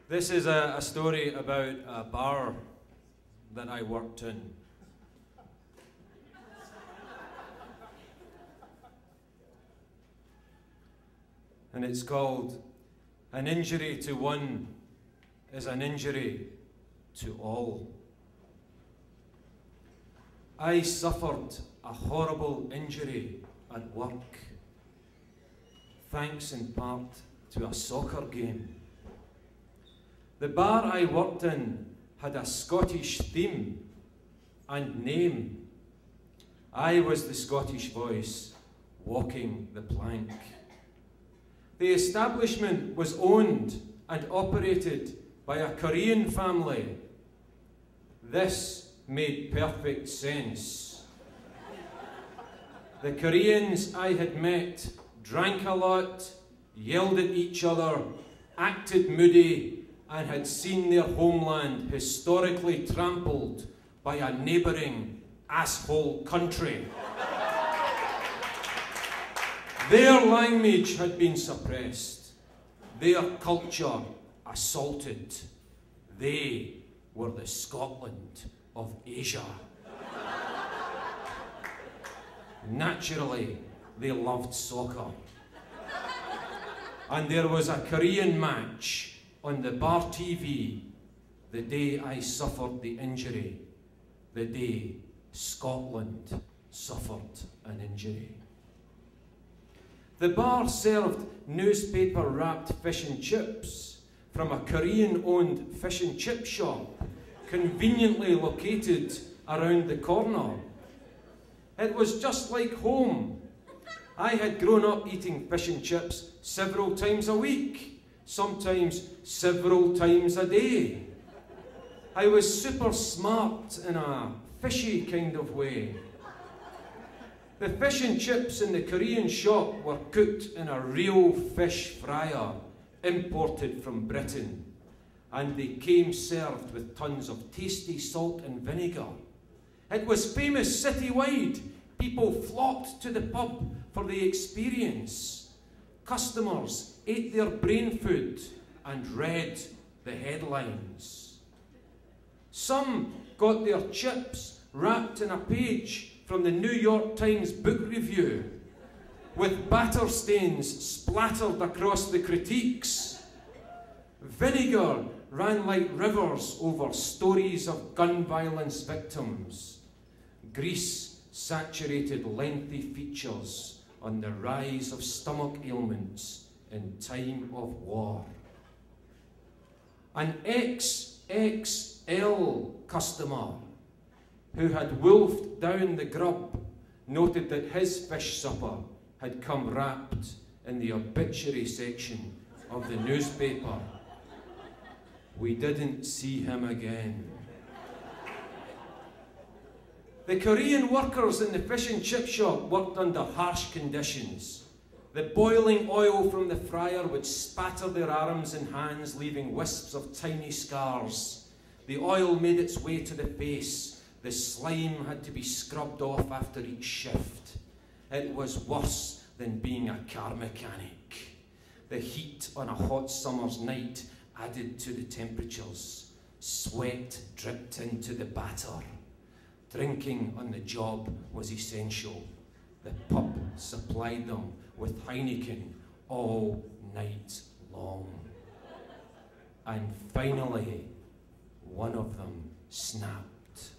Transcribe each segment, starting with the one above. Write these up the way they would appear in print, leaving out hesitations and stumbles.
This is a story about a bar that I worked in. And it's called "An Injury to One is an Injury to All." I suffered a horrible injury at work, thanks in part to a soccer game. The bar I worked in had a Scottish theme and name. I was the Scottish voice walking the plank. The establishment was owned and operated by a Korean family. This made perfect sense. The Koreans I had met drank a lot, yelled at each other, acted moody, and had seen their homeland historically trampled by a neighbouring asshole country. Their language had been suppressed, their culture assaulted. They were the Scotland of Asia. Naturally, they loved soccer. And there was a Korean match on the bar TV the day I suffered the injury, the day Scotland suffered an injury. The bar served newspaper-wrapped fish and chips from a Korean-owned fish and chip shop conveniently located around the corner. It was just like home. I had grown up eating fish and chips several times a week, sometimes several times a day. I was super smart in a fishy kind of way. The fish and chips in the Korean shop were cooked in a real fish fryer imported from Britain, and they came served with tons of tasty salt and vinegar. It was famous citywide. People flocked to the pub for the experience. Customers ate their brain food and read the headlines. Some got their chips wrapped in a page from the New York Times book review, with batter stains splattered across the critiques. Vinegar ran like rivers over stories of gun violence victims. Grease saturated lengthy features on the rise of stomach ailments in time of war. An XXL customer who had wolfed down the grub noted that his fish supper had come wrapped in the obituary section of the newspaper. We didn't see him again. The Korean workers in the fish and chip shop worked under harsh conditions. The boiling oil from the fryer would spatter their arms and hands, leaving wisps of tiny scars. The oil made its way to the face. The slime had to be scrubbed off after each shift. It was worse than being a car mechanic. The heat on a hot summer's night added to the temperatures. Sweat dripped into the batter. Drinking on the job was essential. The pub supplied them with Heineken all night long. And finally, one of them snapped.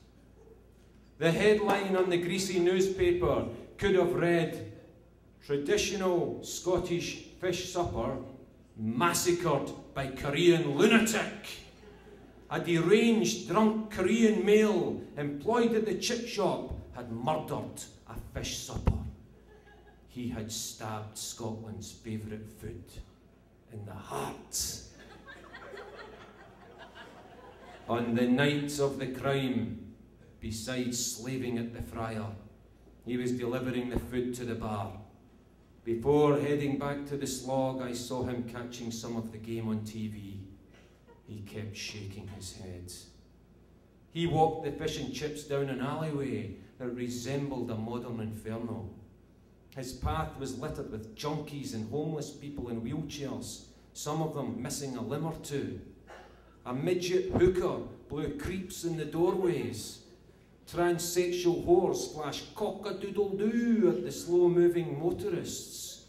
The headline on the greasy newspaper could have read, "Traditional Scottish fish supper massacred by Korean lunatic." A deranged, drunk Korean male employed at the chip shop had murdered a fish supper. He had stabbed Scotland's favourite food in the heart. On the night of the crime, besides slaving at the fryer, he was delivering the food to the bar. Before heading back to the slog, I saw him catching some of the game on TV. He kept shaking his head. He walked the fish and chips down an alleyway that resembled a modern inferno. His path was littered with junkies and homeless people in wheelchairs, some of them missing a limb or two. A midget hooker blew creeps in the doorways. Transsexual whores flashed cock-a-doodle-doo at the slow-moving motorists.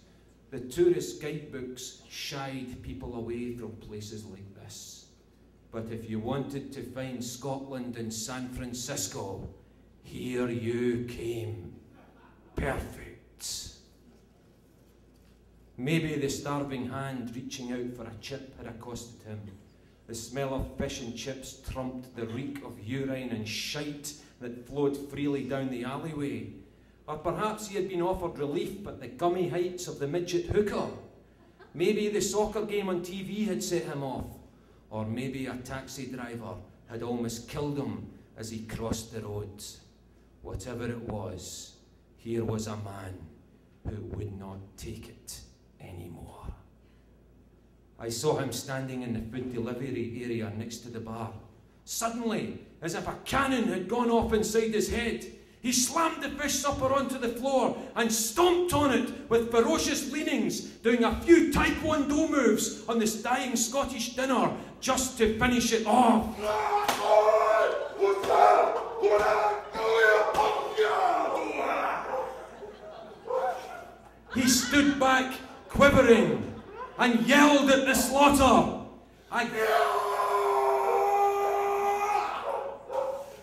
The tourist guidebooks shied people away from places like this. But if you wanted to find Scotland in San Francisco, here you came. Perfect. Maybe the starving hand reaching out for a chip had accosted him. The smell of fish and chips trumped the reek of urine and shite that flowed freely down the alleyway. Or perhaps he had been offered relief at the gummy heights of the midget hooker. Maybe the soccer game on TV had set him off. Or maybe a taxi driver had almost killed him as he crossed the road. Whatever it was, here was a man who would not take it anymore. I saw him standing in the food delivery area next to the bar. Suddenly, as if a cannon had gone off inside his head, he slammed the fish supper onto the floor and stomped on it with ferocious leanings, doing a few taekwondo moves on this dying Scottish dinner just to finish it off. He stood back, quivering, and yelled at the slaughter.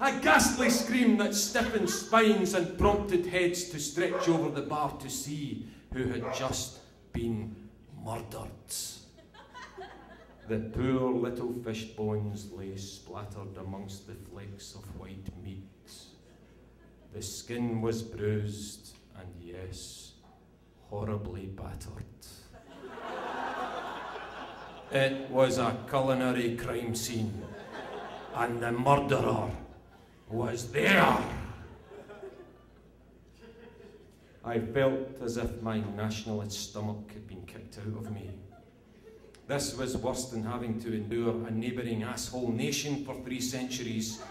A ghastly scream that stiffened spines and prompted heads to stretch over the bar to see who had just been murdered. The poor little fish bones lay splattered amongst the flakes of white meat. The skin was bruised and, yes, horribly battered. It was a culinary crime scene, and the murderer was there. I felt as if my nationalist stomach had been kicked out of me. This was worse than having to endure a neighbouring asshole nation for 3 centuries.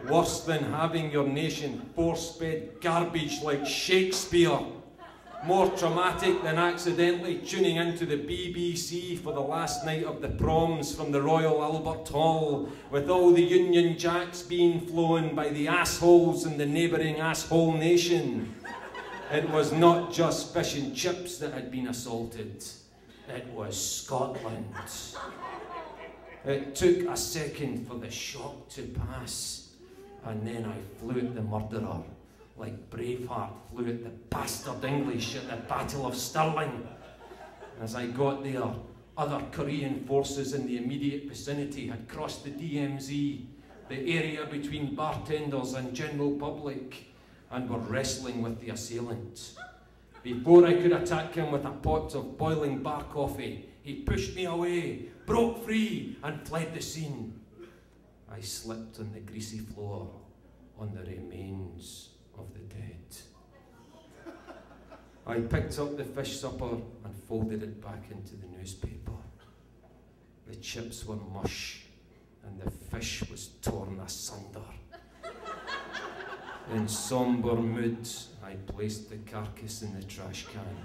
Worse than having your nation force-fed garbage like Shakespeare. More traumatic than accidentally tuning into the BBC for the last night of the proms from the Royal Albert Hall, with all the Union Jacks being flown by the assholes in the neighbouring asshole nation. It was not just fish and chips that had been assaulted. It was Scotland. It took a second for the shock to pass, and then I flew at the murderer, like Braveheart flew at the bastard English at the Battle of Stirling. As I got there, other Korean forces in the immediate vicinity had crossed the DMZ, the area between bartenders and general public, and were wrestling with the assailant. Before I could attack him with a pot of boiling bar coffee, he pushed me away, broke free, and fled the scene. I slipped on the greasy floor on the remains of the dead. I picked up the fish supper and folded it back into the newspaper. The chips were mush and the fish was torn asunder. In sombre mood, I placed the carcass in the trash can.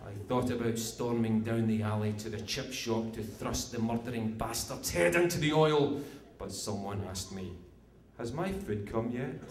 I thought about storming down the alley to the chip shop to thrust the murdering bastard's head into the oil, but someone asked me, "Has my food come yet?"